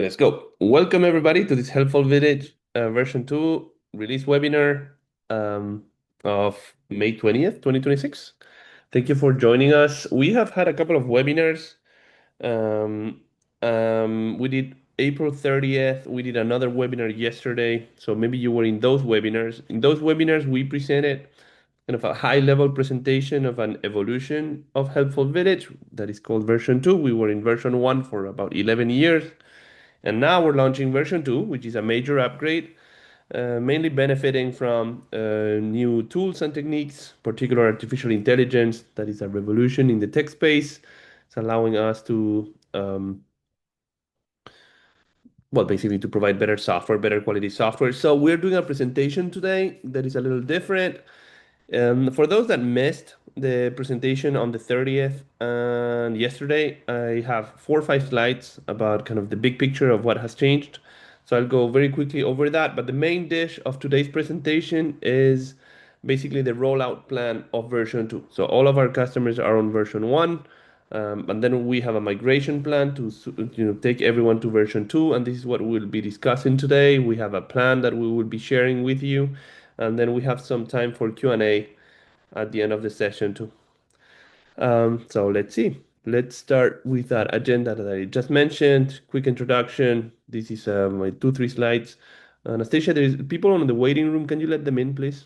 Let's go. Welcome everybody to this Helpful Village version 2 release webinar um, of May 20th, 2026. Thank you for joining us. We have had a couple of webinars. Um, we did April 30th. We did another webinar yesterday. So maybe you were in those webinars. In those webinars, we presented kind of a high level presentation of an evolution of Helpful Village that is called version 2. We were in version 1 for about 11 years. And now we're launching version 2, which is a major upgrade, mainly benefiting from new tools and techniques, particular artificial intelligence that is a revolution in the tech space. It's allowing us to, well, basically to provide better software, better quality software. So we're doing a presentation today that is a little different. For those that missed the presentation on the 30th and yesterday, I have 4 or 5 slides about kind of the big picture of what has changed. So I'll go very quickly over that. But the main dish of today's presentation is basically the rollout plan of version 2. So all of our customers are on version 1. And then we have a migration plan to take everyone to version 2, and this is what we'll be discussing today. We have a plan that we will be sharing with you, and then we have some time for Q&A at the end of the session too. So let's see. Let's start with that agenda that I just mentioned. Quick introduction. This is my 2, 3 slides. Anastasia, there is people on the waiting room. Can you let them in, please?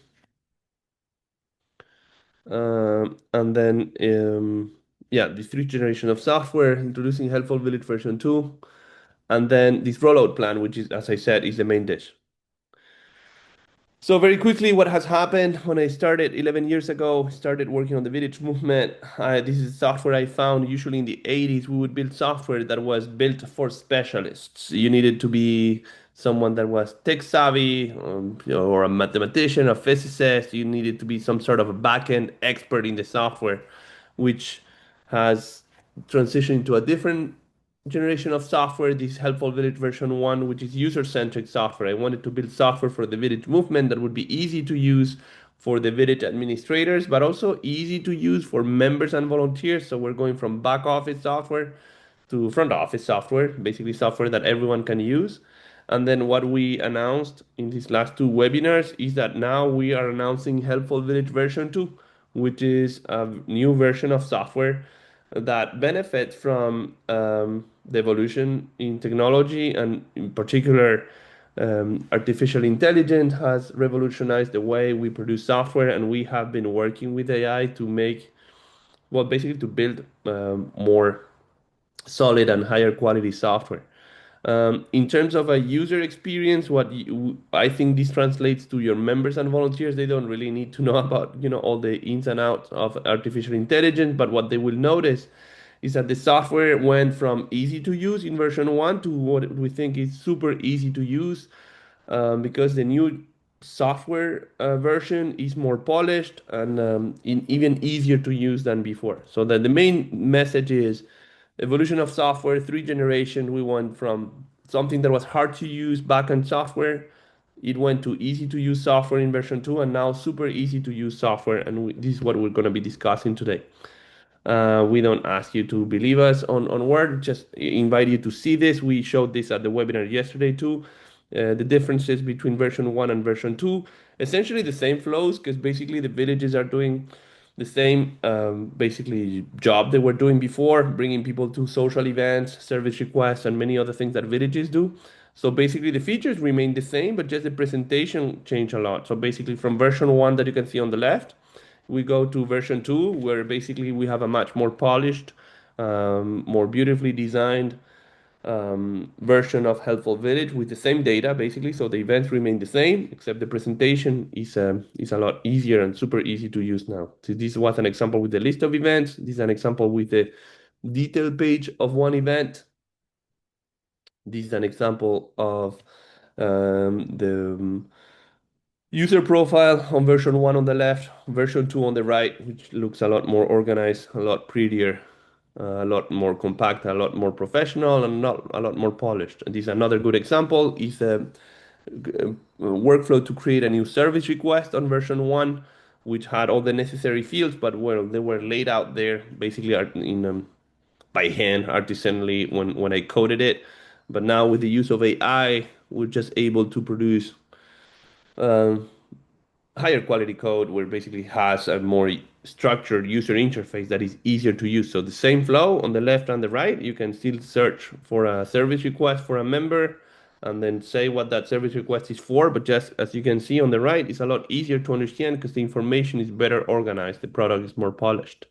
And then, yeah, the 3rd generation of software, introducing Helpful Village version 2, and then this rollout plan, which is, as I said, is the main dish. So very quickly, what has happened when I started 11 years ago, started working on the village movement. This is software I found usually in the 80s. We would build software that was built for specialists. You needed to be someone that was tech savvy, or a mathematician, a physicist. You needed to be some sort of a backend expert in the software, which has transitioned to a different generation of software, this Helpful Village version 1, which is user-centric software. I wanted to build software for the village movement that would be easy to use for the village administrators, but also easy to use for members and volunteers. So we're going from back office software to front office software, basically software that everyone can use. And then what we announced in these last 2 webinars is that now we are announcing Helpful Village version 2, which is a new version of software that benefits from the evolution in technology, and in particular, artificial intelligence has revolutionized the way we produce software, and we have been working with AI to make, well, basically to build more solid and higher quality software. In terms of a user experience, I think this translates to your members and volunteers. They don't really need to know about, all the ins and outs of artificial intelligence, but what they will notice is that the software went from easy to use in version 1 to what we think is super easy to use, because the new software version is more polished and even easier to use than before. So that the main message is evolution of software, 3rd generation. We went from something that was hard to use backend software. It went to easy to use software in version 2, and now super easy to use software. And this is what we're going to be discussing today. We don't ask you to believe us on word, just invite you to see this. We showed this at the webinar yesterday too. The differences between version 1 and version 2, essentially the same flows, because basically the villages are doing the same basically job they were doing before, bringing people to social events, service requests, and many other things that villages do. So basically the features remain the same, but just the presentation changed a lot. So basically from version 1 that you can see on the left, we go to version 2, where basically we have a much more polished, more beautifully designed version of Helpful Village with the same data, basically. So the events remain the same, except the presentation is a lot easier and super easy to use now. So this was an example with the list of events. This is an example with the detail page of one event. This is an example of the user profile on version 1 on the left, version 2 on the right, which looks a lot more organized, a lot prettier, a lot more compact, a lot more professional, and not a lot more polished. And this is another good example is a workflow to create a new service request on version 1, which had all the necessary fields, but well, they were laid out there basically in by hand artisanally when I coded it. But now with the use of AI, we're just able to produce um, higher quality code where basically has a more structured user interface that is easier to use. So the same flow on the left and the right, you can still search for a service request for a member and then say what that service request is for. But just as you can see on the right, it's a lot easier to understand because the information is better organized. The product is more polished.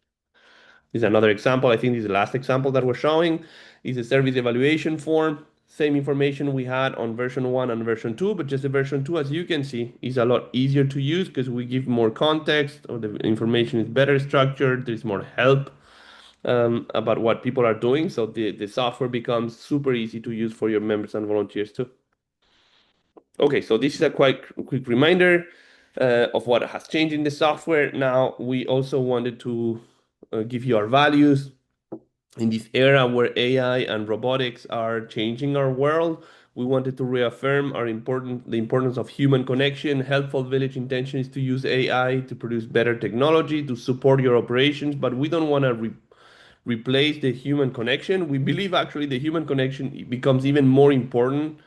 This is another example. I think this is the last example that we're showing is a service evaluation form. Same information we had on version 1 and version 2, but just the version 2, as you can see, is a lot easier to use because we give more context, or the information is better structured, there's more help about what people are doing. So the software becomes super easy to use for your members and volunteers too. Okay, so this is a quite quick reminder of what has changed in the software. Now, we also wanted to give you our values in this era where AI and robotics are changing our world. We wanted to reaffirm the importance of human connection. Helpful Village intention is to use AI to produce better technology to support your operations, but we don't want to replace the human connection. We believe actually the human connection becomes even more important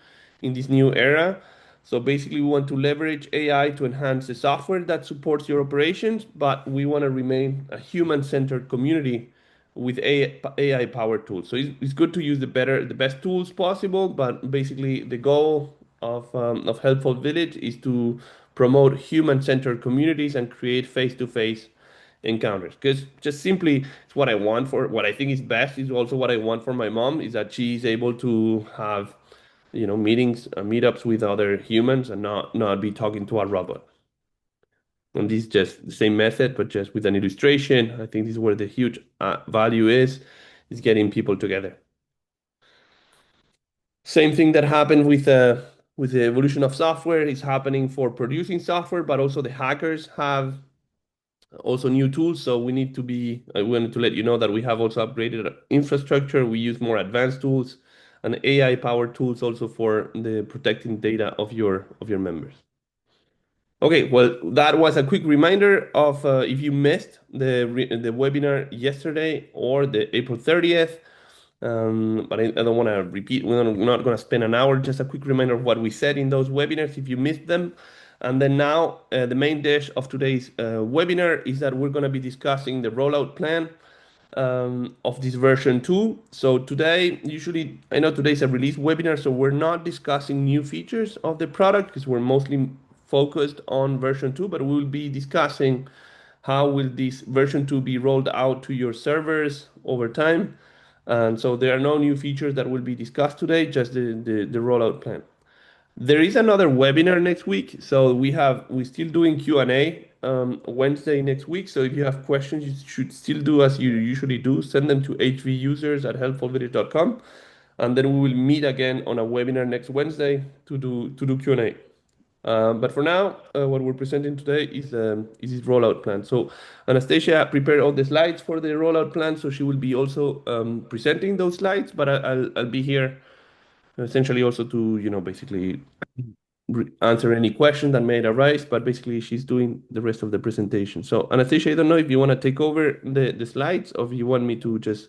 in this new era. So basically, we want to leverage AI to enhance the software that supports your operations, but we want to remain a human-centered community with AI-powered tools. So it's good to use the best tools possible, but basically the goal of Helpful Village is to promote human-centered communities and create face-to-face encounters. Because just simply, it's what I want for what I think is best is also what I want for my mom is that she's able to have meetings, meetups with other humans and not be talking to a robot. And this is just the same method, but just with an illustration. I think this is where the huge value is getting people together. Same thing that happened with the evolution of software is happening for producing software, but also the hackers have also new tools. So we need to be, I wanted to let you know that we have also upgraded our infrastructure. We use more advanced tools and AI powered tools also for the protecting data of your members. Okay, well, that was a quick reminder of if you missed the webinar yesterday or the April 30th. But I don't want to repeat. We're not going to spend an hour. Just a quick reminder of what we said in those webinars if you missed them. And then now, the main dish of today's webinar is that we're going to be discussing the rollout plan of this version 2. So today, usually, I know today's a release webinar, so we're not discussing new features of the product because we're mostly focused on version 2, but we'll be discussing how will this version 2 be rolled out to your servers over time. And so there are no new features that will be discussed today, just the rollout plan. There is another webinar next week, so we're still doing Q&A Wednesday next week. So if you have questions, you should still do as you usually do. Send them to hvusers@helpfulvillage.com, and then we will meet again on a webinar next Wednesday to do Q&A. But for now, what we're presenting today is this rollout plan. So Anastasia prepared all the slides for the rollout plan, so she will be also presenting those slides. But I'll be here essentially also to basically answer any question that may arise. But basically, she's doing the rest of the presentation. So Anastasia, I don't know if you want to take over the slides or if you want me to just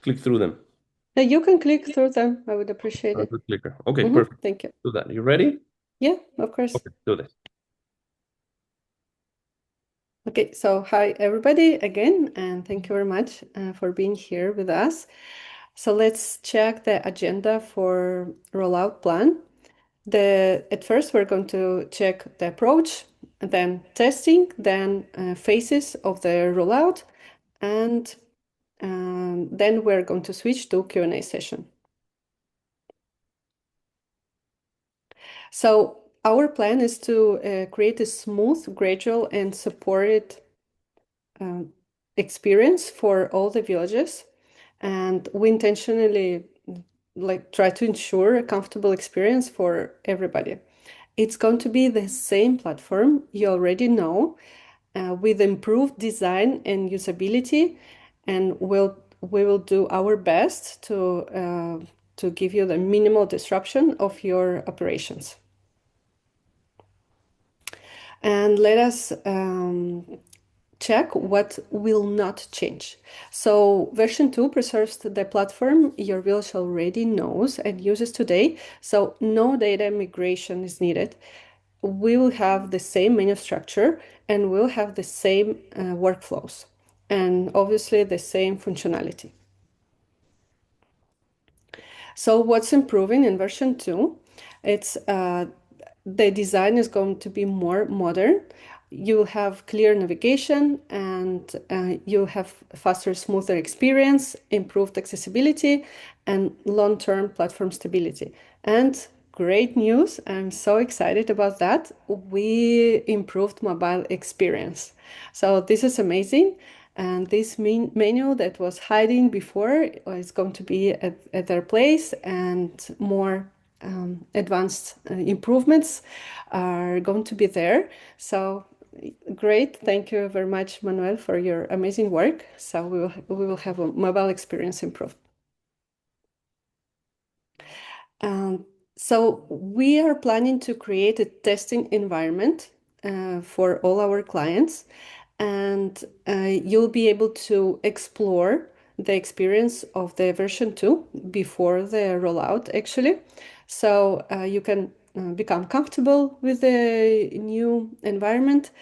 click through them. Yeah, you can click through them. I would appreciate it. Good clicker. Okay, perfect. Thank you. Do that. You ready? Yeah, of course. Okay, do this. Okay, so hi everybody again, and thank you very much for being here with us. So let's check the agenda for rollout plan. At first, we're going to check the approach, then testing, then phases of the rollout, and then we're going to switch to Q&A session. So our plan is to create a smooth, gradual, and supported experience for all the villages, and we intentionally try to ensure a comfortable experience for everybody. It's going to be the same platform you already know, with improved design and usability, and we will do our best to give you the minimal disruption of your operations. And let us check what will not change. So version 2 preserves the platform your village already knows and uses today, so no data migration is needed. We will have the same menu structure and we'll have the same workflows and obviously the same functionality. So what's improving in version 2? It's the design is going to be more modern. You have clear navigation and you have faster, smoother experience, improved accessibility, and long-term platform stability. And great news, I'm so excited about that. We improved mobile experience. So this is amazing. And this menu that was hiding before is going to be at their place, and more advanced improvements are going to be there. So great. Thank you very much, Manuel, for your amazing work. So we will have a mobile experience improved. Um, so we are planning to create a testing environment for all our clients, and you'll be able to explore the experience of the version 2 before the rollout, actually. So you can become comfortable with the new environment,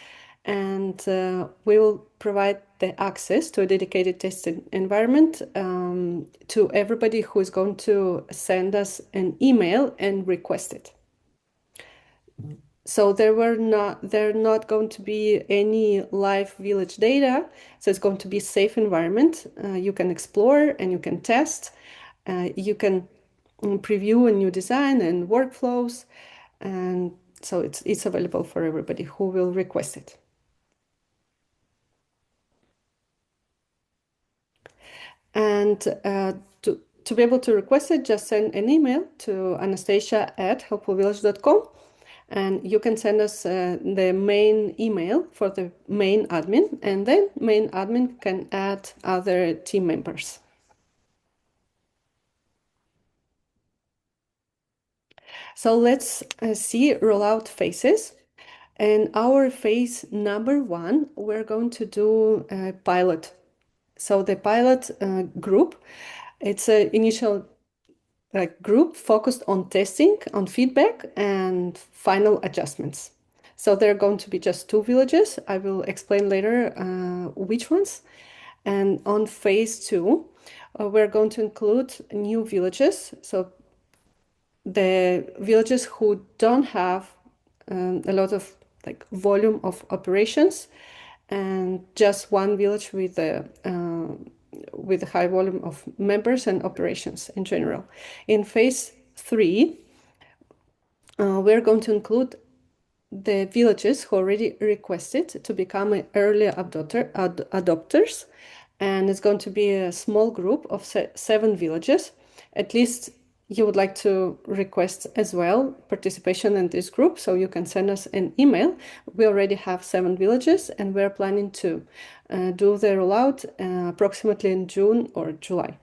and we will provide the access to a dedicated testing environment to everybody who is going to send us an email and request it. So there are not going to be any live village data. So it's going to be a safe environment. You can explore and you can test. You can preview a new design and workflows, and so it's available for everybody who will request it. And to be able to request it, just send an email to anastasia@helpfulvillage.com. And you can send us the main email for the main admin, and then main admin can add other team members. So let's see rollout phases. And our phase number 1, we're going to do a pilot. So the pilot group, it's an initial group focused on testing, on feedback, and final adjustments. So there are going to be just 2 villages. I will explain later which ones. And on phase 2, we're going to include new villages. So the villages who don't have a lot of volume of operations, and just one village with a high volume of members and operations in general. In phase 3, we're going to include the villages who already requested to become early adopters, and it's going to be a small group of 7 villages. At least you would like to request as well participation in this group, so you can send us an email. We already have 7 villages, and we're planning to do the rollout approximately in June or July.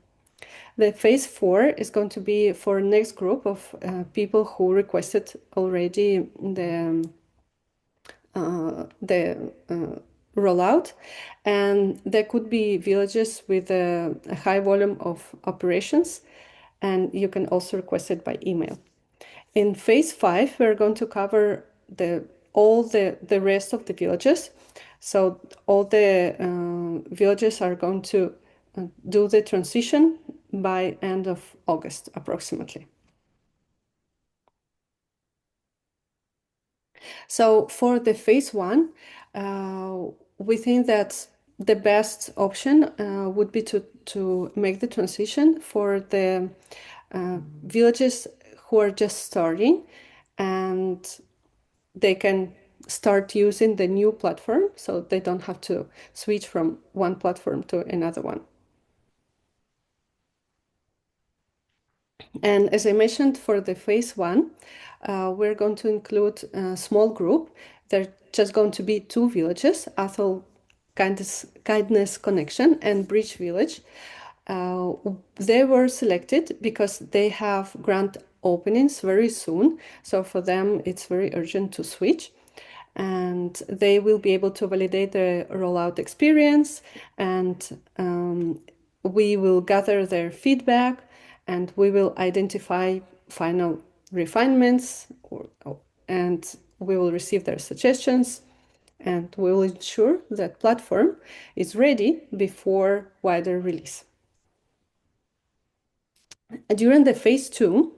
The phase 4 is going to be for next group of people who requested already the rollout, and there could be villages with a high volume of operations, and you can also request it by email. In phase 5, we're going to cover all the rest of the villages. So all the villages are going to do the transition by end of August, approximately. So for the phase 1, we think that the best option would be to make the transition for the villages who are just starting, and they can start using the new platform, so they don't have to switch from one platform to another one. And as I mentioned, for the phase 1, we're going to include a small group. They're just going to be 2 villages, Athol Kindness Connection and Bridge Village. They were selected because they have grant openings very soon. So for them, it's very urgent to switch. and they will be able to validate the rollout experience, and we will gather their feedback, and we will identify final refinements, and we will receive their suggestions, and we will ensure that platform is ready before wider release. During the phase 2,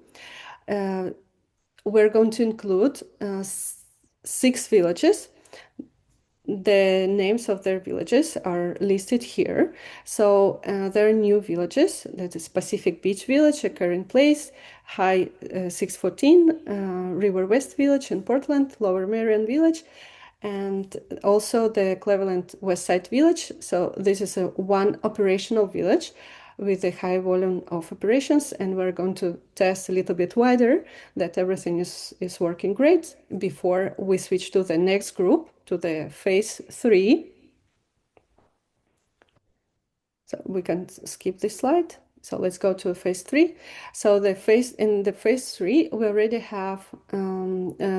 we're going to include 6 villages. The names of their villages are listed here. So there are new villages. That is Pacific Beach Village, a current place, High 614, River West Village in Portland, Lower Merion Village, and also the Cleveland West Side Village. So this is a one operational village with a high volume of operations, and we're going to test a little bit wider that everything is working great before we switch to the next group, to the phase 3. So we can skip this slide. So let's go to phase 3. So in the phase 3, we already have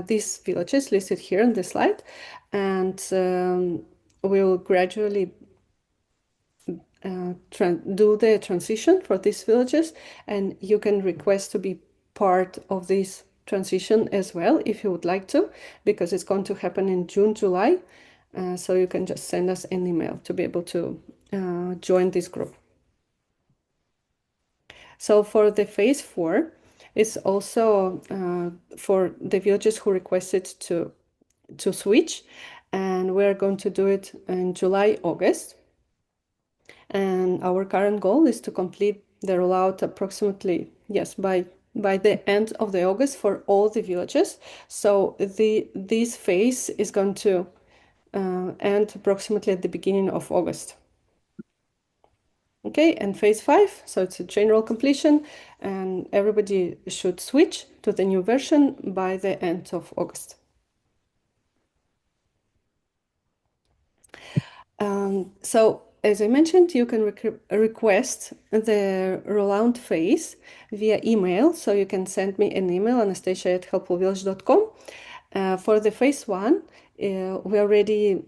these villages listed here on the slide, and we'll gradually do the transition for these villages, and you can request to be part of this transition as well if you would like to, because it's going to happen in June, July. So you can just send us an email to be able to join this group. So for the phase 4, it's also for the villages who requested to switch, and we're going to do it in July, August. And our current goal is to complete the rollout approximately, yes, by the end of the August for all the villages. So this phase is going to end approximately at the beginning of August. Okay, and phase 5, so it's a general completion, and everybody should switch to the new version by the end of August. So as I mentioned, you can request the rollout phase via email. So you can send me an email, anastasia@helpfulvillage.com. For the phase 1, we already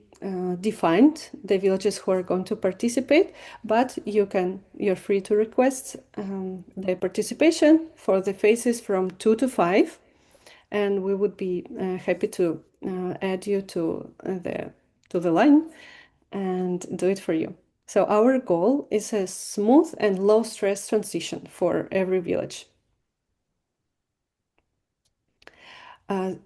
defined the villages who are going to participate, but you're free to request the participation for the phases from 2 to 5, and we would be happy to add you to the line and do it for you. So our goal is a smooth and low stress transition for every village.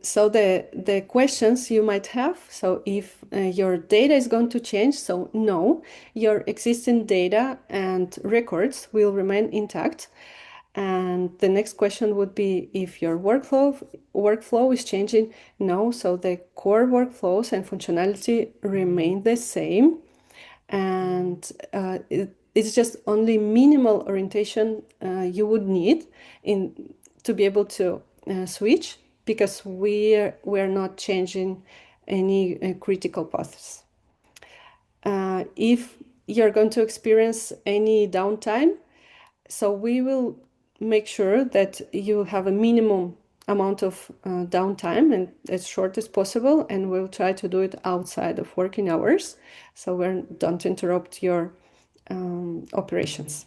So the questions you might have, so if your data is going to change, so no, your existing data and records will remain intact. And the next question would be if your workflow is changing. No, so the core workflows and functionality remain the same, and it's just only minimal orientation you would need to be able to switch, because we're not changing any critical paths. If you're going to experience any downtime, so we will make sure that you have a minimum amount of downtime and as short as possible, and we'll try to do it outside of working hours, so we don't interrupt your operations.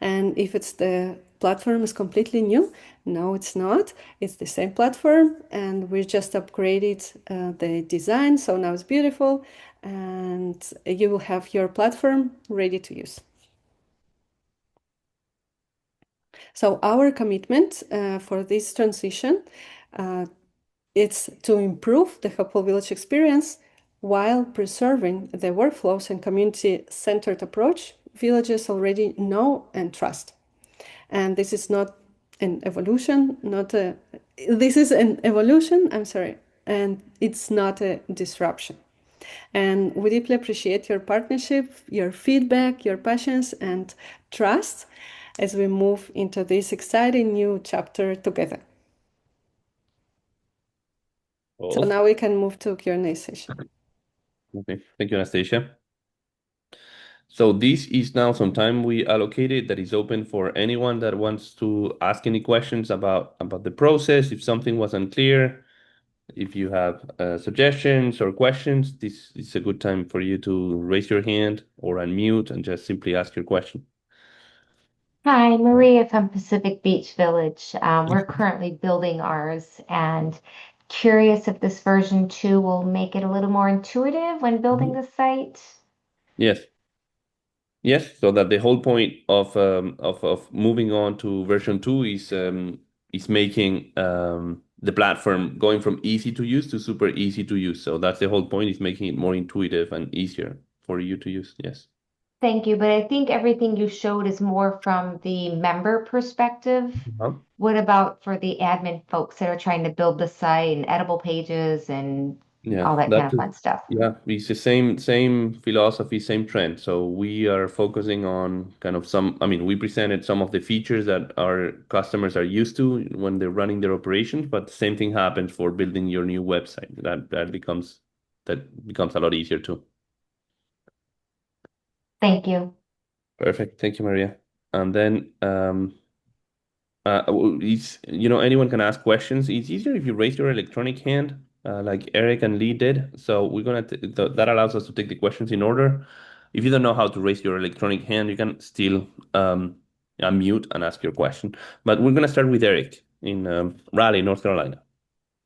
And if it's the platform is completely new, no, it's not. It's the same platform, and we just upgraded the design, so now it's beautiful, and you will have your platform ready to use. So our commitment for this transition, it's to improve the Helpful Village experience while preserving the workflows and community-centered approach villages already know and trust. And this is not an evolution, this is an evolution, I'm sorry, and it's not a disruption. And we deeply appreciate your partnership, your feedback, your passions, and trust as we move into this exciting new chapter together. So now we can move to Q&A session. Okay, thank you, Anastasia. So this is now some time we allocated that is open for anyone that wants to ask any questions about the process. If something was unclear, If you have suggestions or questions, this is a good time for you to raise your hand or unmute and just simply ask your question. Hi, Maria from Pacific Beach Village. We're currently building ours and curious if this version 2 will make it a little more intuitive when building Mhm. the site. Yes. Yes, so that the whole point of moving on to version 2 is making the platform going from easy to use to super easy to use. So that's the whole point, is making it more intuitive and easier for you to use. Yes. Thank you, but I think everything you showed is more from the member perspective. Huh? What about for the admin folks that are trying to build the site and edible pages and Yeah, all that kind that's of fun stuff? yeah, it's the same philosophy, same trend. So we are focusing on kind of some, I mean, we presented some of the features that our customers are used to when they're running their operations, but the same thing happens for building your new website. That becomes a lot easier too. Thank you. Perfect. Thank you, Maria. And then anyone can ask questions. It's easier if you raise your electronic hand, like Eric and Lee did. So we're gonna that allows us to take the questions in order. If you don't know how to raise your electronic hand, you can still unmute and ask your question. But we're gonna start with Eric in Raleigh, North Carolina.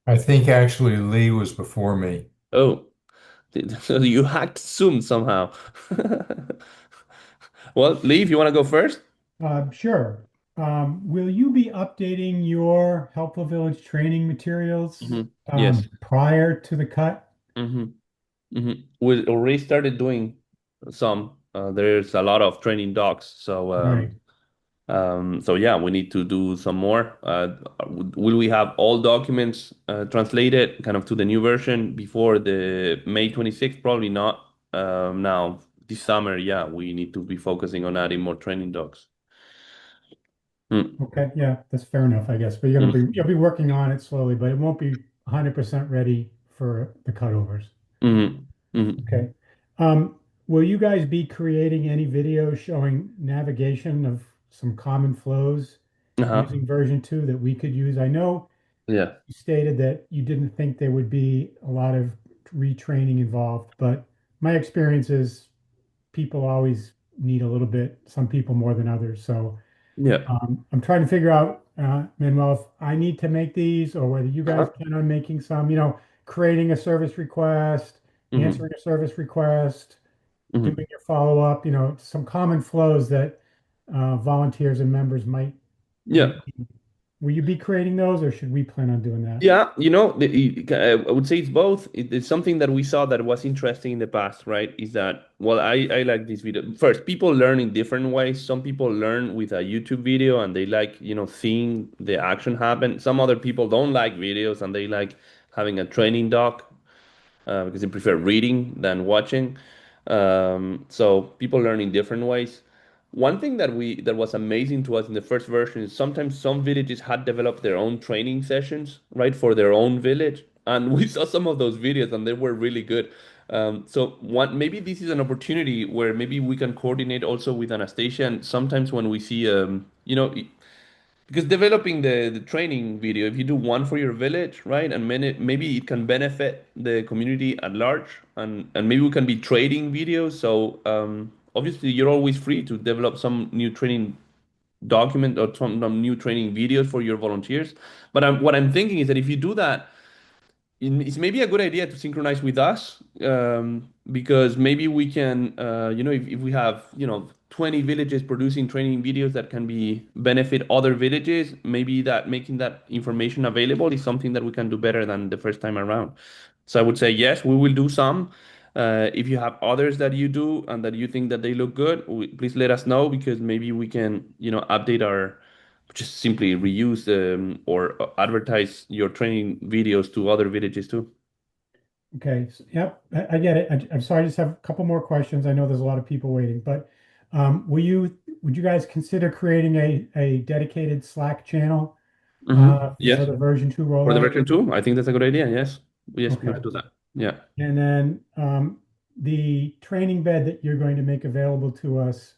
I think actually Lee was before me. Oh, so you hacked Zoom somehow. Well, Lee, if you want to go first. Sure. Will you be updating your Helpful Village training materials Yes. prior to the cut? hmm We already started doing some. There's a lot of training docs, Right. so yeah, we need to do some more. Will we have all documents translated kind of to the new version before the May 26th? Probably not. Now this summer, yeah, we need to be focusing on adding more training docs. Mm, Okay. Yeah, that's fair enough, I guess. But you'll be working on it slowly, but it won't be 100% ready for the cutovers. mm, mm, Okay. Will you guys be creating any videos showing navigation of some common flows uh-huh. using version 2 that we could use? I know Yeah. you stated that you didn't think there would be a lot of retraining involved, but my experience is people always need a little bit, some people more than others. So Yeah. I'm trying to figure out, Manuel, if I need to make these or whether you guys Uh-huh. plan on making some, creating a service request, hmm answering a service request, hmm doing your follow-up, some common flows that volunteers and members might Yeah. need. Will you be creating those or should we plan on doing that? Yeah, I would say it's both. It's something that we saw that was interesting in the past, right? Is that, well, I like this video. First, people learn in different ways. Some people learn with a YouTube video and they like, seeing the action happen. Some other people don't like videos and they like having a training doc because they prefer reading than watching. So people learn in different ways. One thing that was amazing to us in the first version is sometimes some villages had developed their own training sessions, right, for their own village, and we saw some of those videos and they were really good. So one maybe this is an opportunity where maybe we can coordinate also with Anastasia. And sometimes when we see, because developing the training video, if you do one for your village, right, and maybe it can benefit the community at large, and maybe we can be trading videos. So obviously, you're always free to develop some new training document or some new training videos for your volunteers. But what I'm thinking is that if you do that, it's maybe a good idea to synchronize with us, because maybe we can, if we have, 20 villages producing training videos that can be benefit other villages, maybe that making that information available is something that we can do better than the first time around. So I would say yes, we will do some. If you have others that you do and that you think that they look good, please let us know because maybe we can, update our just simply reuse or advertise your training videos to other villages too. Okay. Yep. I get it. I'm sorry. I just have a couple more questions. I know there's a lot of people waiting, but would you guys consider creating a dedicated Slack channel for Yes, the version 2 for the rollout? version 2, I think that's a good idea. Yes, yes, we Okay. will do that. Yeah. And then the training bed that you're going to make available to us,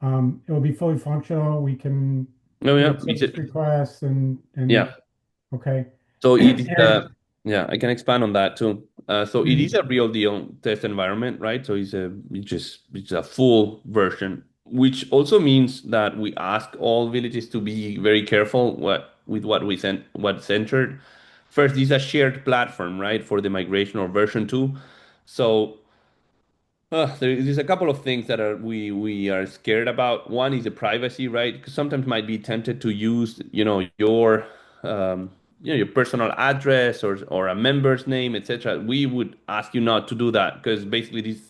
it will be fully functional. We can Oh yeah, make service requests and yeah. okay. So it is And Yeah, I can expand on that too. So it is Mhm. a real deal test environment, right? So it's a full version, which also means that we ask all villages to be very careful with what we send, what's entered. First, this is a shared platform, right, for the migration or version two. So there's a couple of things that are we are scared about. One is the privacy, right? Because sometimes might be tempted to use, um, your personal address or a member's name, etc. We would ask you not to do that because basically this,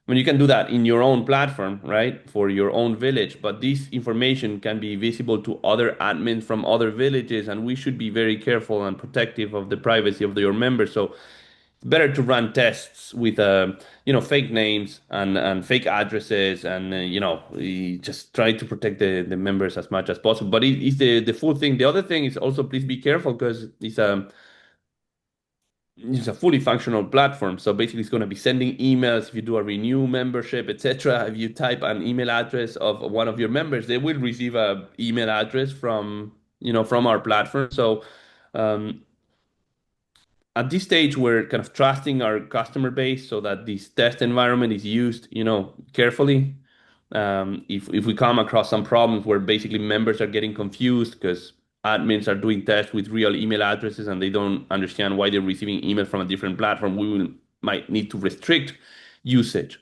I mean, you can do that in your own platform, right, for your own village, but this information can be visible to other admins from other villages, and we should be very careful and protective of the privacy of your members. So better to run tests with fake names and fake addresses and we just try to protect the members as much as possible, but it's the full thing. The other thing is also please be careful because it's a fully functional platform, so basically it's going to be sending emails if you do a renew membership, etc. If you type an email address of one of your members, they will receive a email address from our platform. So um, at this stage, we're kind of trusting our customer base so that this test environment is used, carefully. If we come across some problems where basically members are getting confused because admins are doing tests with real email addresses and they don't understand why they're receiving email from a different platform, we will might need to restrict usage.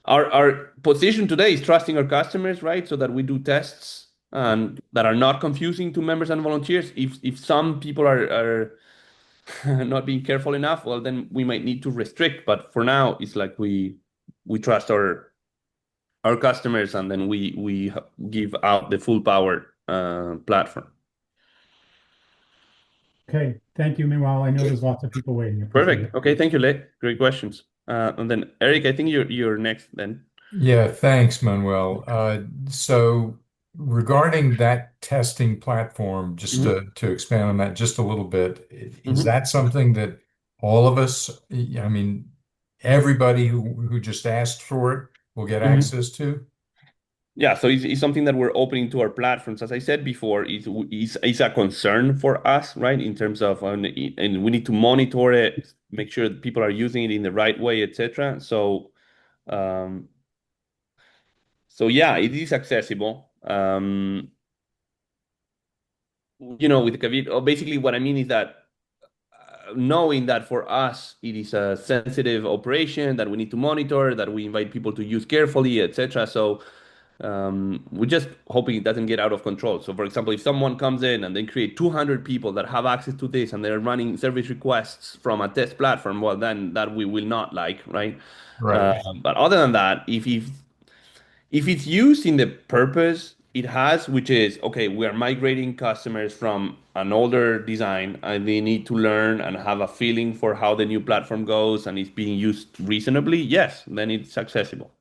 Our position today is trusting our customers, right? So that we do tests and that are not confusing to members and volunteers. If some people are not being careful enough, well, then we might need to restrict. But for now, it's like we trust our customers, and then we give out the full power platform. Okay, thank you. Meanwhile, I know there's lots of people waiting. Appreciate Perfect. it. Okay, thank you, Le. Great questions. And then Eric, I think you're next then. Yeah, thanks, Manuel. So regarding that testing platform, just Hmm. to expand on that just a little bit, is Hmm. that something that all of us, I mean, everybody who just asked for it will get Hmm. access to? Yeah, so it's something that we're opening to our platforms. As I said before, it's a concern for us, right? In terms of, and we need to monitor it, make sure that people are using it in the right way, etc. Um, So yeah, it is accessible. With the caveat, or basically what I mean is that knowing that for us it is a sensitive operation that we need to monitor, that we invite people to use carefully, etc. So we're just hoping it doesn't get out of control. So for example, if someone comes in and they create 200 people that have access to this and they're running service requests from a test platform, well, then that we will not like, right? Right. But other than that, if it's used in the purpose it has, which is okay, we are migrating customers from an older design and they need to learn and have a feeling for how the new platform goes and it's being used reasonably, yes, then it's accessible.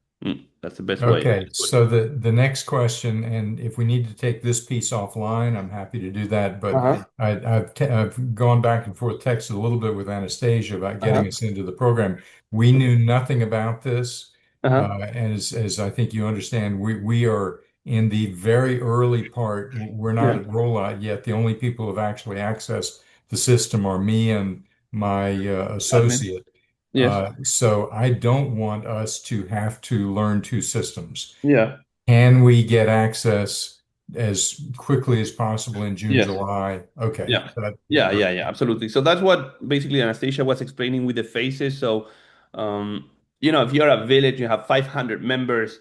That's the best way. Okay, so the next question, and if we need to take this piece offline, I'm happy to do that. But Uh-huh. I've gone back and forth, texted a little bit with Anastasia about Uh-huh. getting us into the program. We knew nothing about this, Uh-huh. and as I think you understand, we are in the very early part. We're not Yeah. at rollout yet. The only people who have actually accessed the system are me and my Admin. associate. Yes. So I don't want us to have to learn two systems. Yeah. Can we get access as quickly as possible in June, Yes. July? Okay. Yeah. Yeah, absolutely. So that's what basically Anastasia was explaining with the phases. So, if you're a village, you have 500 members,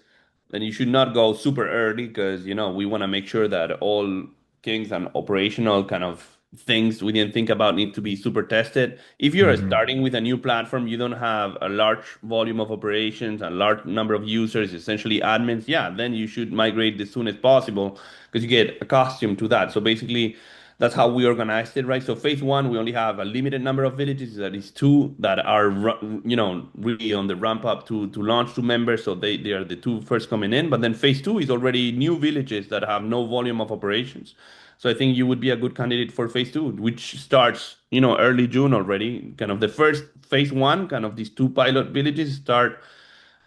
then you should not go super early because, we want to make sure that all kinks and operational kind of things we didn't think about need to be super tested. If you're Mhm. starting with a new platform, you don't have a large volume of operations, a large number of users, essentially admins, yeah, then you should migrate as soon as possible because you get accustomed to that. So basically, that's how we organized it, right? So phase one, we only have a limited number of villages. That is two that are, really on the ramp up to launch to members. So they are the two first coming in. But then phase two is already new villages that have no volume of operations. So I think you would be a good candidate for phase two, which starts, early June already. Kind of the first phase one, kind of these two pilot villages start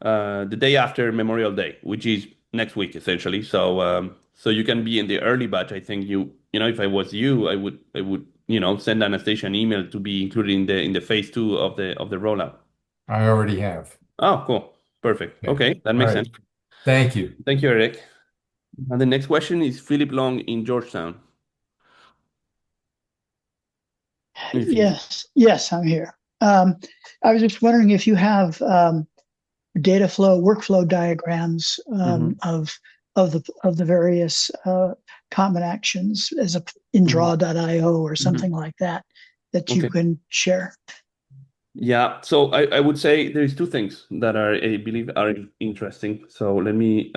the day after Memorial Day, which is next week essentially. So you can be in the early batch. I think if I was you, I would send Anastasia an email to be included in the phase 2 of the rollout. I already have. Oh, cool. Perfect. Okay. Okay, that All makes right. sense. Thank you. Thank you, Eric. And the next question is Philip Long in Georgetown. Yes, I'm here. I was just wondering if you have data flow, workflow diagrams Mhm, of the various common actions as in mhm, draw.io or mhm. something like that that you Okay. can share. Yeah, so I would say there's two things that I believe are interesting. So let me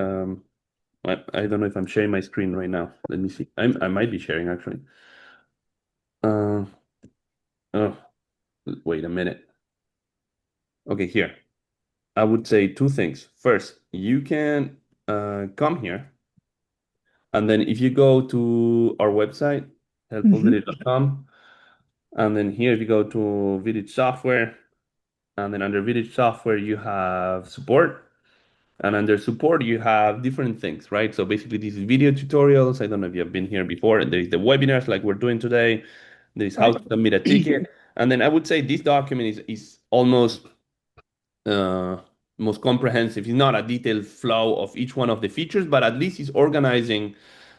I don't know if I'm sharing my screen right now. Let me see. I might be sharing actually. Uh, oh, wait a minute. Okay, here. I would say two things. First, you can come here, and then if you go to our website, Hmm. helpfulvillage.com, and then here if you go to Village Software, and then under Village Software you have support, and under support you have different things, right? So basically, these is video tutorials. I don't know if you have been here before. There's the webinars like we're doing today. There's how Right. to submit a ticket, and then I would say this document is almost uh, most comprehensive. It's not a detailed flow of each one of the features, but at least it's organizing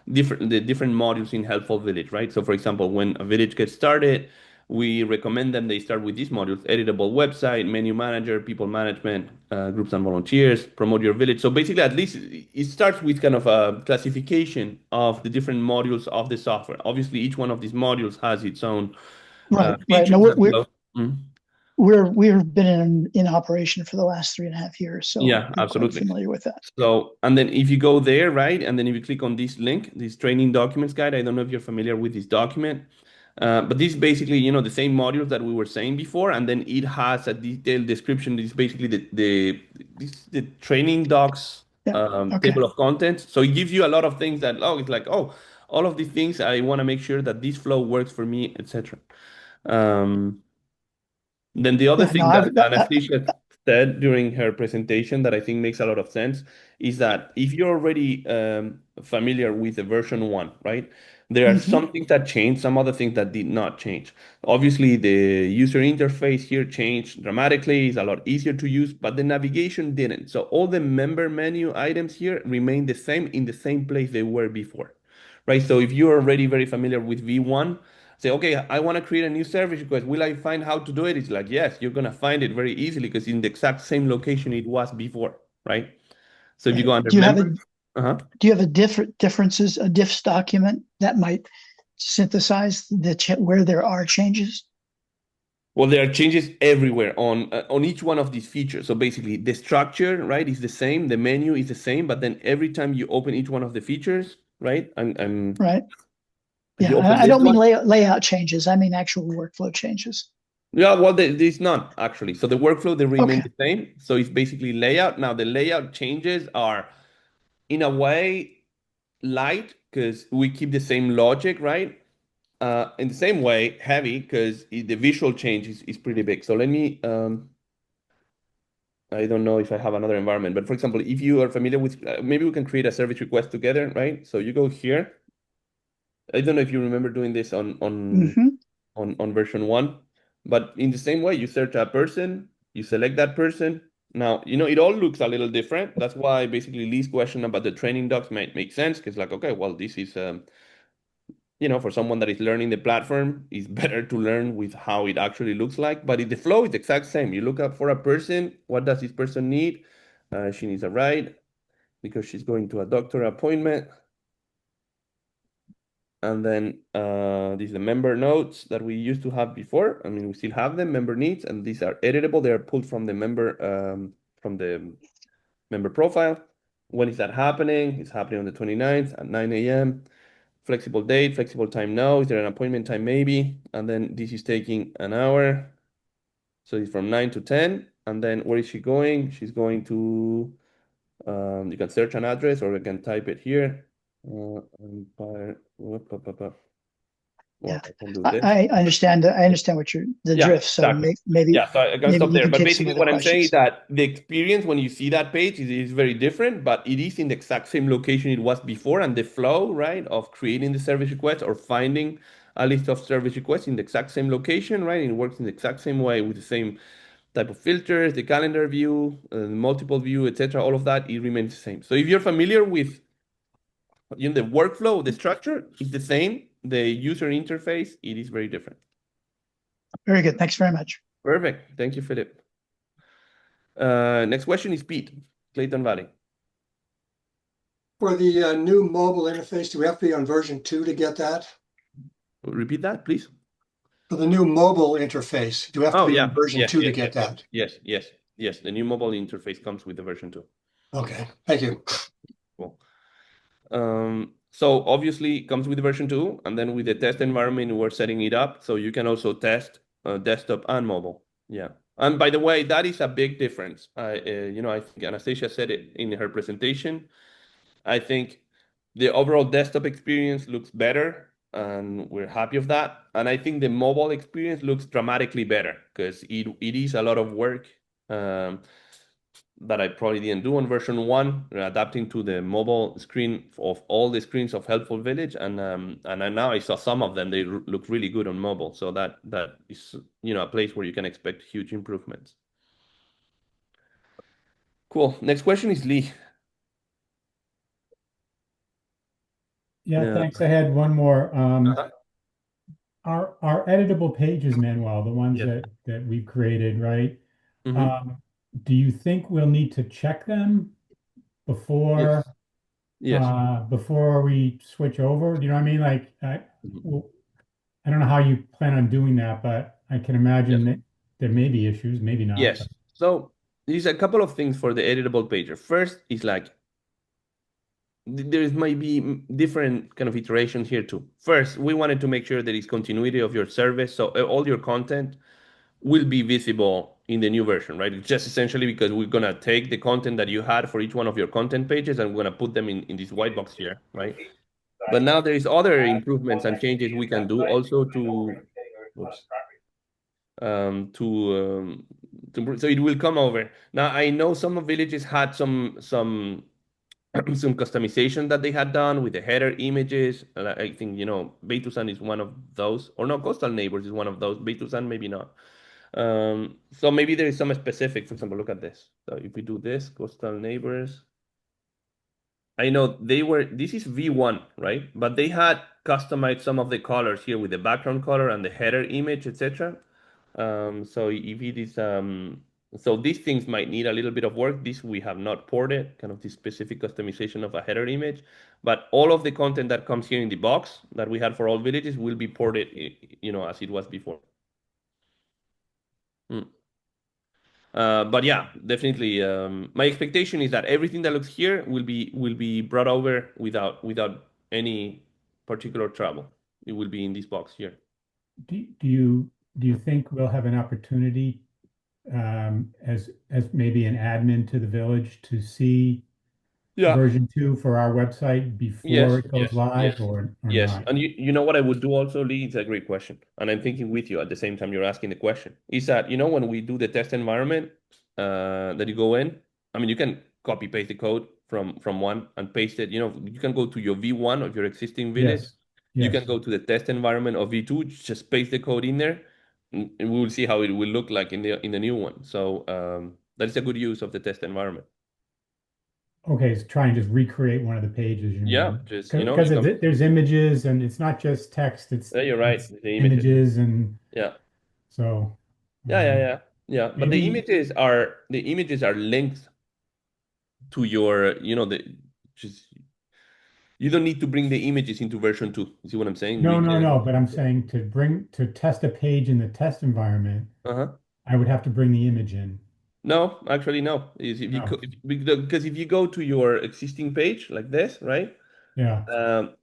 the different modules in Helpful Village, right? So, for example, when a village gets started, we recommend them they start with these modules: editable website, menu manager, people management, groups and volunteers, promote your village. So basically, at least it starts with kind of a classification of the different modules of the software. Obviously, each one of these modules has its own Right. No, features that flow. Mhm. we've been in operation for the last 3.5 years, so Yeah, we're quite absolutely. familiar with that. So, and then if you go there, right, and then if you click on this link, this training documents guide, I don't know if you're familiar with this document, but this is basically, the same modules that we were saying before, and then it has a detailed description. This is basically the training docs Yeah. Okay. table of contents. So it gives you a lot of things that, it's like, all of these things, I want to make sure that this flow works for me, etc. Um, then the other Yeah. No, thing that Anastasia said during her presentation that I think makes a lot of sense is that if you're already familiar with the version 1, right, there are mhm. some things that changed, some other things that did not change. Obviously, the user interface here changed dramatically. It's a lot easier to use, but the navigation didn't. So all the member menu items here remain the same in the same place they were before, right? So if you're already very familiar with V1, say, okay, I want to create a new service request. Will I find how to do it? It's like, yes, you're going to find it very easily because in the exact same location it was before, right? So if you Right. go under Do you have a members, uh-huh. do you have a differences, a diffs document that might synthesize where there are changes? Well, there are changes everywhere on each one of these features. So basically, the structure, right, is the same. The menu is the same, but then every time you open each one of the features, right, and Right. if Yeah. you open I this don't mean one, layout changes. I mean actual workflow changes. yeah, well, there's none actually. So the workflow they remain Okay. the same. So it's basically layout. Now the layout changes are in a way light because we keep the same logic, right? In the same way, heavy because the visual change is pretty big. So let me, I don't know if I have another environment, but for example, if you are familiar with, maybe we can create a service request together, right? So you go here. I don't know if you remember doing this Hmm. on version 1, but in the same way, you search a person, you select that person. Now, it all looks a little different. That's why basically Lee's question about the training docs might make sense because like, okay, well, this is for someone that is learning the platform, it's better to learn with how it actually looks like. But the flow is the exact same. You look up for a person. What does this person need? She needs a ride because she's going to a doctor appointment. And then these are the member notes that we used to have before. I mean, we still have them, member needs, and these are editable. They are pulled from the member profile. When is that happening? It's happening on the 29th at 9 a.m. Flexible date, flexible time now. Is there an appointment time? Maybe. And then this is taking an hour. So it's from 9 to 10. And then where is she going? She's going to, you can search an address or you can type it here. Empire, Yeah. well, I can do this. I understand. I understand what the Yeah, drift. So exactly. maybe Yeah, so I can maybe stop you there. can But take some basically, other what I'm saying is questions. that the experience when you see that page is very different, but it is in the exact same location it was before, and the flow, right, of creating the service request or finding a list of service requests in the exact same location, right? It works in the exact same way with the same type of filters, the calendar view, multiple view, etc. All of that, it remains the same. So if you're familiar with the workflow, the structure is the same. The user interface, it is very different. Very good. Thanks very much. Perfect. Thank you, Philip. Next question is Pete, Clayton Valley. For the new mobile interface, do we have to be on version 2 to get that? Repeat that, please. For the new mobile interface, do we have to be on version 2 to get that? Yes. The new mobile interface comes with the version 2. Okay, thank you. Cool. So obviously it comes with version 2, and then with the test environment, we're setting it up so you can also test desktop and mobile. Yeah. And by the way, that is a big difference. I think Anastasia said it in her presentation. I think the overall desktop experience looks better, and we're happy of that. And I think the mobile experience looks dramatically better because it is a lot of work. That I probably didn't do on version 1, adapting to the mobile screen of all the screens of Helpful Village, and now I saw some of them. They look really good on mobile, so that is a place where you can expect huge improvements. Cool. Next question is Lee. Yeah, thanks. I had one more. Uh-huh. Our editable pages, Manuel, the ones Yes. that we've created, right? Mhm. Do you think we'll need to check them before Yes. before we switch over? Do you know what I mean? Like, Mhm. I don't know how you plan on doing that, but I can imagine Yes. that there may be issues, maybe not. Yes. So there's a couple of things for the editable pager. First is like there might be different kind of iterations here too. First, we wanted to make sure there is continuity of your service, so all your content will be visible in the new version, right? It's just essentially because we're gonna take the content that you had for each one of your content pages and we're gonna put them in this white box here, right? But now there is other improvements and changes we can do also to, oops, so it will come over. Now I know some of villages had some some customization that they had done with the header images. I think Beitusan is one of those, or no, Coastal Neighbors is one of those. Beitusan maybe not. So maybe there is some specific. For example, look at this. So if we do this, Coastal Neighbors, I know this is V1, right? But they had customized some of the colors here with the background color and the header image, etc. So if it is, so these things might need a little bit of work. This we have not ported, kind of the specific customization of a header image, but all of the content that comes here in the box that we had for all villages will be ported, as it was before. Mm. But yeah, definitely. My expectation is that everything that looks here will be brought over without any particular trouble. It will be in this box here. Do you think we'll have an opportunity as maybe an admin to the village to see Yeah. version 2 for our website before Yes, it goes live or yes. not? And you know what I would do also, Lee? It's a great question. And I'm thinking with you at the same time you're asking the question. Is that, when we do the test environment, that you go in, I mean, you can copy paste the code from one and paste it. You can go to your V1 of your existing village. Yes. You can Yes. go to the test environment of V2, just paste the code in there, and we will see how it will look like in the new one. So that is a good use of the test environment. Okay, so try and just recreate one of the pages, you Yeah, mean? just Because there's images and it's not just text, you're right. it's The images. images and Yeah. so Yeah. But the maybe images are linked to your, just you don't need to bring the images into version 2. You see what I'm saying? no, but I'm saying to test a page in the test environment, Uh-huh. I would have to bring the image in. No, actually, no. Is if you No. because if you go to your existing page like this, right? Yeah.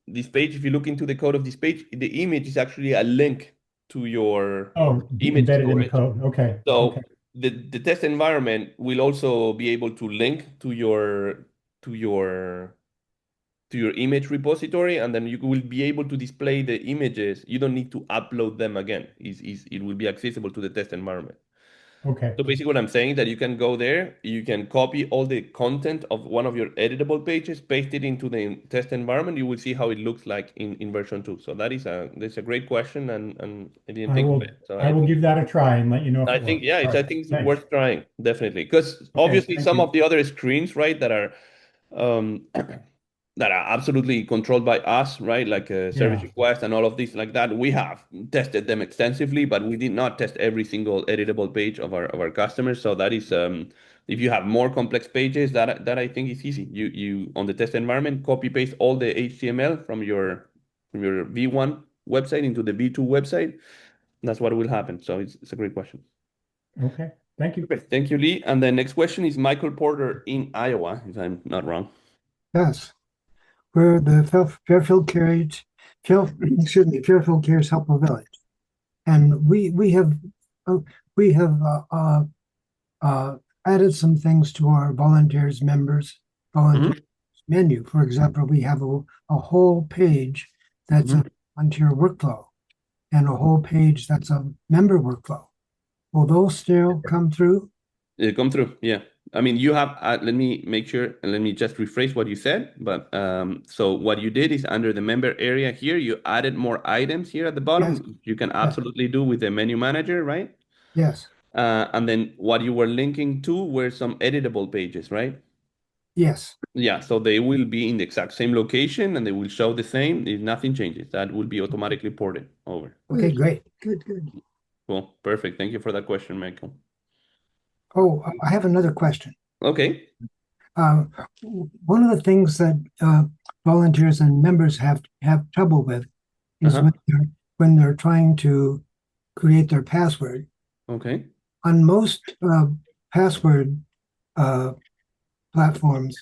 This page, if you look into the code of this page, the image is actually a link to your Oh, image embedded in the storage. code. Okay. Okay. So the test environment will also be able to link to your to your image repository, and then you will be able to display the images. You don't need to upload them again. It will be accessible to the test environment. Okay. So basically what I'm saying is that you can go there, you can copy all the content of one of your editable pages, paste it into the test environment, you will see how it looks like in version 2. So that's a great question and I didn't think of it. So I will give that a try and let you know if I it think works. yeah, All I right. think it's Thanks. worth trying, definitely. Because Okay. obviously Thank some you. of the other screens, right, that are um that are absolutely controlled by us, right? Like a service Yeah. request and all of these like that. We have tested them extensively, but we did not test every single editable page of our customers. So that is if you have more complex pages, that I think is easy. You on the test environment, copy paste all the HTML from your V1 website into the V2 website. That's what will happen. So it's a great question. Okay. Thank you. Perfect. Thank you, Lee. And the next question is Michael Porter in Iowa, if I'm not wrong. Yes, we're the Fairfield Cares, excuse me, Fairfield Cares Helpful Village, and uh, we have added some things to our volunteers Hmm. menu. For example, we have a whole page that's a Hmm. volunteer workflow and a whole page that's a member workflow. Will those still come through? Come through. Yeah. I mean, you have, let me make sure and let me just rephrase what you said. But so what you did is under the member area here, you added more items here at the Yes, bottom. You can yes, absolutely do with the menu manager, right? yes, And then what you were linking to were some editable pages, right? yes. Yeah, so they will be in the exact same location and they will show the same. If nothing changes, that will be automatically ported over. Okay, great. Good, good. Cool. Perfect. Thank you for that question, Michael. Oh, I have another question. Okay. Uh, One of the things that volunteers and members have trouble with is Uh-huh. when they're trying to create their password. Okay. On most password uh, platforms,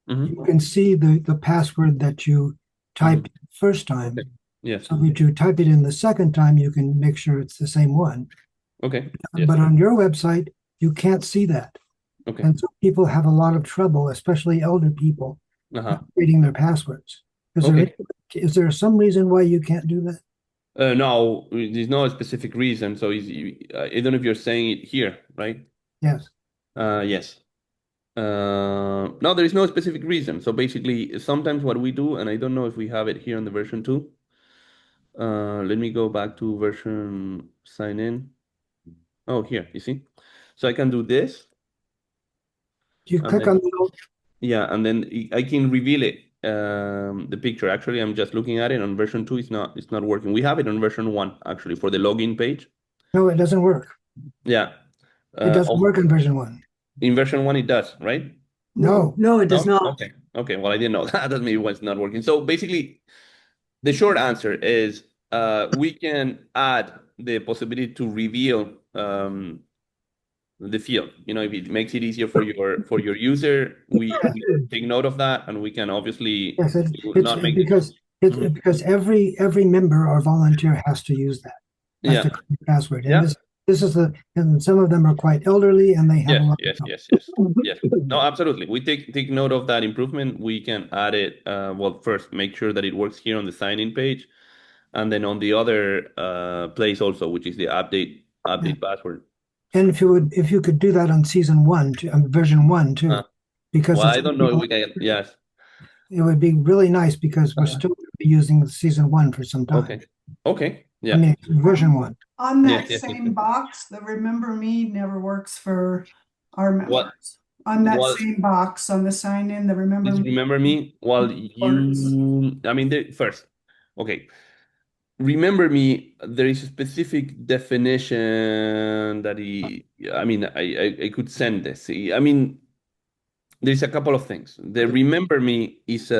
Mm-hmm. you can see the password that you Mm-hmm. typed first Okay. time. Yes. So that you type it in the second time, you can make sure it's the same one. Okay. Yes. But on your website, you can't see that. Okay. And so people have a lot of trouble, especially elder people, Uh-huh. creating their passwords. Okay. Is there some reason why you can't do that? No, there's no specific reason. So I don't know if you're saying it here, right? Yes. Yes. No, there is no specific reason. So basically, sometimes what we do, and I don't know if we have it here on the version 2. Let me go back to version sign in. Oh, here, you see? So I can do this, You and click then on the, yeah, and then I can reveal it. The picture. Actually, I'm just looking at it on version 2. It's not working. We have it on version 1 actually for the login page. no, it doesn't work. Yeah. It doesn't work in version 1. In version 1 it does, right? No. No, it does No? not. Okay. Okay. Well, I didn't know that. That maybe why it's not working. So basically, the short answer is we can add the possibility to reveal the field. You know, if it makes it easier for your user, we take note of that, and we can obviously Yes, not make it. Mhm. because every member or volunteer has to use that, has Yeah. to create a password. And Yeah. this is and some of them are quite elderly and they have a Yes. lot Yes. of Yes. Yes. Yes. No, absolutely. We take note of that improvement. We can add it. Well, first make sure that it works here on the sign-in page, and then on the other place also, which is the yeah. update password. And if you could do that on season 1 to version 1 Uh, too, because well, it's I don't know if we can. Yes. it would be really nice because we're still going to be using season 1 for some time. Okay. Okay. I Yeah. mean, version 1. On Yes. that Yes. Yes. same Yes. box, the Remember Me never works for our What? members. On that Well, same box, on the sign in, the Remember please Me remember me. Well, works. I mean, first, okay. Remember me. There is a specific definition that I mean, I could send this. I mean, there's a couple of things. The remember me is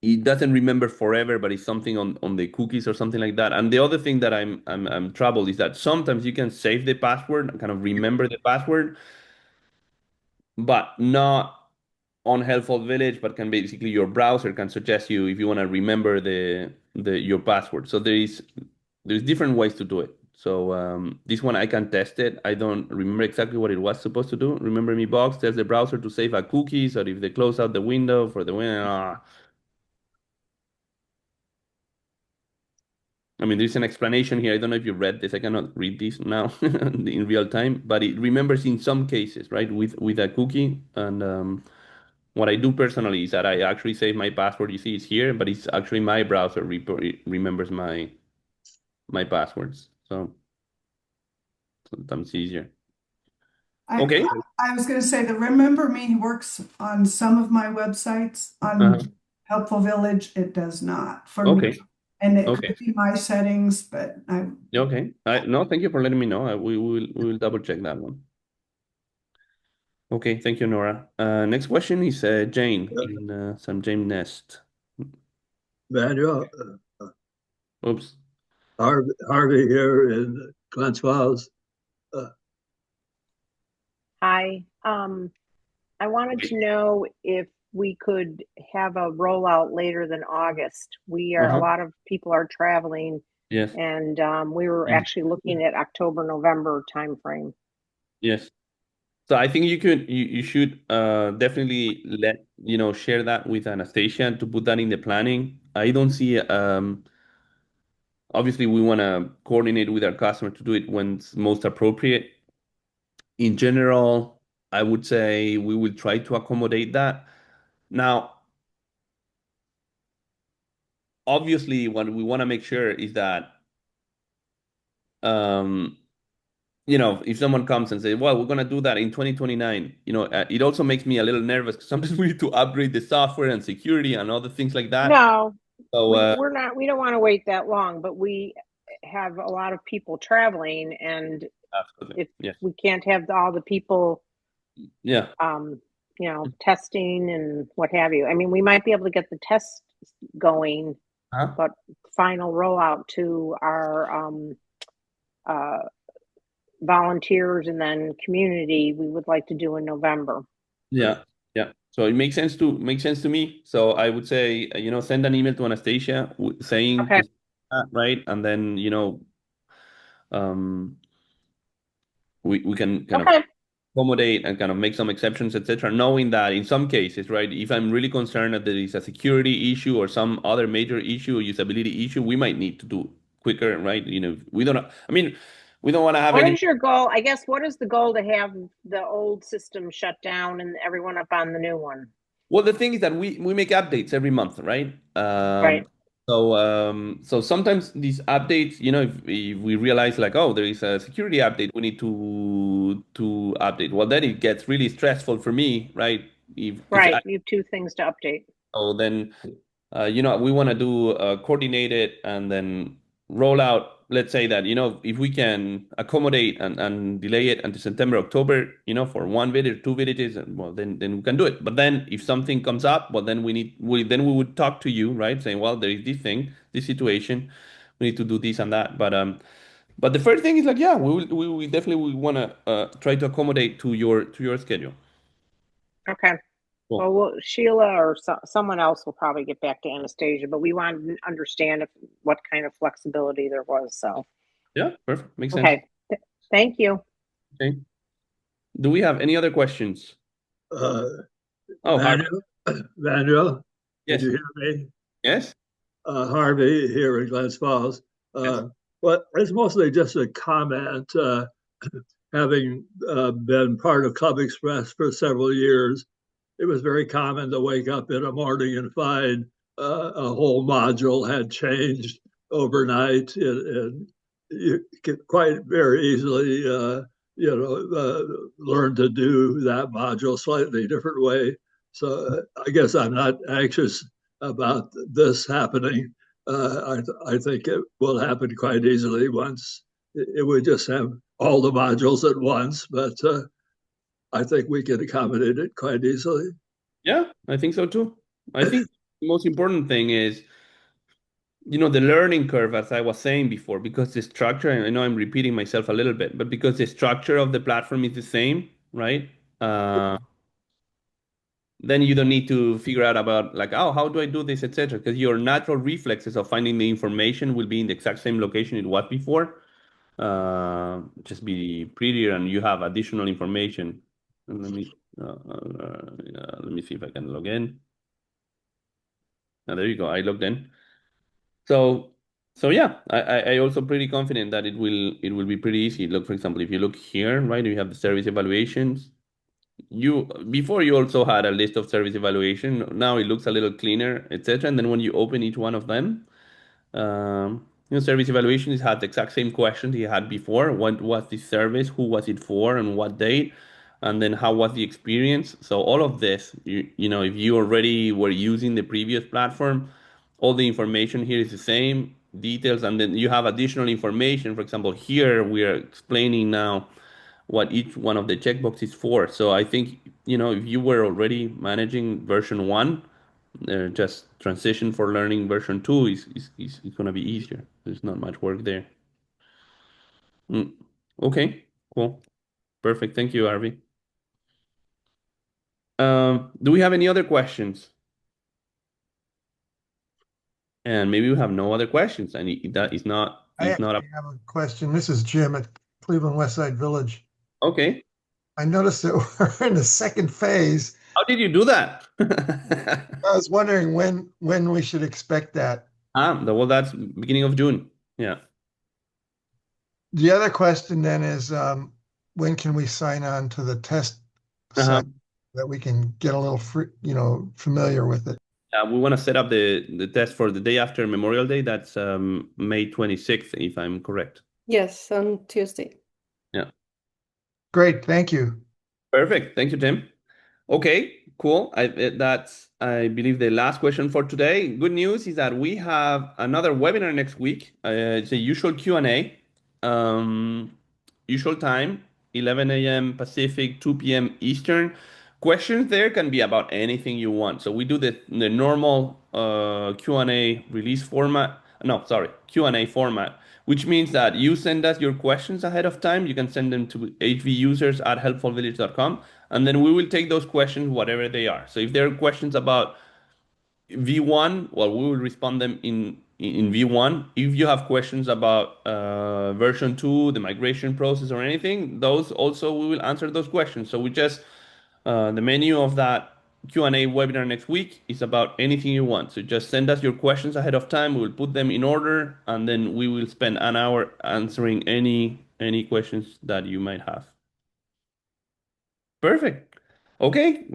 it doesn't remember forever, but it's something on the cookies or something like that. And the other thing that I'm troubled is that sometimes you can save the password and kind of remember the password, but not on Helpful Village, but can basically your browser can suggest you if you want to remember the your password. So there's different ways to do it. So this one I can test it. I don't remember exactly what it was supposed to do. Remember me box tells the browser to save a cookie, so if they close out the window for the window. I mean, there's an explanation here. I don't know if you read this. I cannot read this now in real time, but it remembers in some cases, right, with a cookie. And what I do personally is that I actually save my password. You see, it's here, but it's actually my browser remembers my passwords. So sometimes easier. I, Okay. I was going to say the Remember Me works on some of my websites. On Uh-huh. Helpful Village, it does not for me. Okay. And it Okay. could be my settings, but Okay. No, thank you for letting me know. We will double check that one. Okay, thank you, Nora. Next question is Jane in some Jane Nest. Manuel, Oops. Harvey here in Glens Falls. Hi. I wanted to know if we could have a rollout later than August. A lot of people are traveling, Yes. and we were actually looking at October, November timeframe. Yes. So I think you should definitely share that with Anastasia to put that in the planning. I don't see obviously we want to coordinate with our customer to do it when it's most appropriate. In general, I would say we will try to accommodate that. Now, obviously, what we want to make sure is that um, if someone comes and says, well, we're going to do that in 2029, it also makes me a little nervous because sometimes we need to upgrade the software and security and other things like that. No, So, we're not. We don't want to wait that long, but we have a lot of people traveling, and if yes. we can't have all the people, yeah, testing and what have you. I mean, we might be able to get the tests going, but final rollout to our volunteers and then community, we would like to do in November. Yeah. So it makes sense to me. So I would say, send an email to Anastasia saying Okay. that, right? And then, um, we can kind of accommodate and kind of make some exceptions, etc. Knowing that in some cases, right, if I'm really concerned that there is a security issue or some other major issue or usability issue, we might need to do quicker, right? We don't. I mean, we don't want to have What any. is your goal? I guess what is the goal to have the old system shut down and everyone up on the new one? Well, the thing is that we make updates every month, right? Right. So sometimes these updates, if we realize like, oh, there is a security update, we need to update. Well, then it gets really stressful for me, right? Right. You have two things to update. So then, we want to do coordinated and then roll out. Let's say that, if we can accommodate and delay it until September, October, for one visit, two visits, well, then we can do it. But then if something comes up, well, then we would talk to you, right? Saying, well, there is this thing, this situation, we need to do this and that. But the first thing is like, yeah, we definitely want to try to accommodate to your schedule. Okay. Cool. Well, Sheila or someone else will probably get back to Anastasia, but we want to understand what kind of flexibility there was. So, yeah, perfect. Makes sense. Okay. Thank you. Okay. Do we have any other questions? Manuel, Yes. Did you hear me? Yes. Harvey here in Glens Falls. But it's mostly just a comment. Having been part of Club Express for several years, it was very common to wake up in a morning and find a whole module had changed overnight, and you could quite very easily, learn to do that module slightly different way. So I guess I'm not anxious about this happening. I think it will happen quite easily once. It would just have all the modules at once, but I think we can accommodate it quite easily. Yeah, I think so too. I think the most important thing is, the learning curve, as I was saying before, because the structure, and I know I'm repeating myself a little bit, but because the structure of the platform is the same, right? Then you don't need to figure out about like, oh, how do I do this, etc. Because your natural reflexes of finding the information will be in the exact same location it was before. Just be prettier, and you have additional information. And let me see if I can log in. Now there you go. I logged in. So So yeah, I also pretty confident that it will be pretty easy. Look, for example, if you look here, right, you have the service evaluations. You before you also had a list of service evaluation. Now it looks a little cleaner, etc. And then when you open each one of them, service evaluations had the exact same questions you had before. What was the service? Who was it for? And what date? And then how was the experience? So all of this, if you already were using the previous platform, all the information here is the same details, and then you have additional information. For example, here we are explaining now what each one of the checkboxes is for. So I think, if you were already managing version one, just transition for learning version two is going to be easier. There's not much work there. Okay, cool. Perfect. Thank you, Harvey. Do we have any other questions? And maybe we have no other questions, and that is not. I Is not a. have a question. This is Jim at Cleveland Westside Village. Okay. I noticed that we're in the second phase. How did you do that? I was wondering when we should expect that. Well, that's beginning of June. Yeah. The other question then is, when can we sign on to the test site that we can get a little familiar with it? We want to set up the test for the day after Memorial Day. That's May 26th, if I'm correct. Yes, on Tuesday. Yeah. Great. Thank you. Perfect. Thank you, Tim. Okay, cool. That's, I believe, the last question for today. Good news is that we have another webinar next week. It's a usual Q&A, usual time, 11 a.m. Pacific, 2 p.m. Eastern. Questions there can be about anything you want. So we do the normal Q&A release format. No, sorry, Q&A format, which means that you send us your questions ahead of time. You can send them to hvusers@helpfulvillage.com, and then we will take those questions, whatever they are. So if there are questions about V1, well, we will respond them in V1. If you have questions about version 2, the migration process or anything, those also we will answer those questions. So we just the menu of that Q&A webinar next week is about anything you want. So just send us your questions ahead of time. We will put them in order, and then we will spend an hour answering any questions that you might have. Perfect. Okay.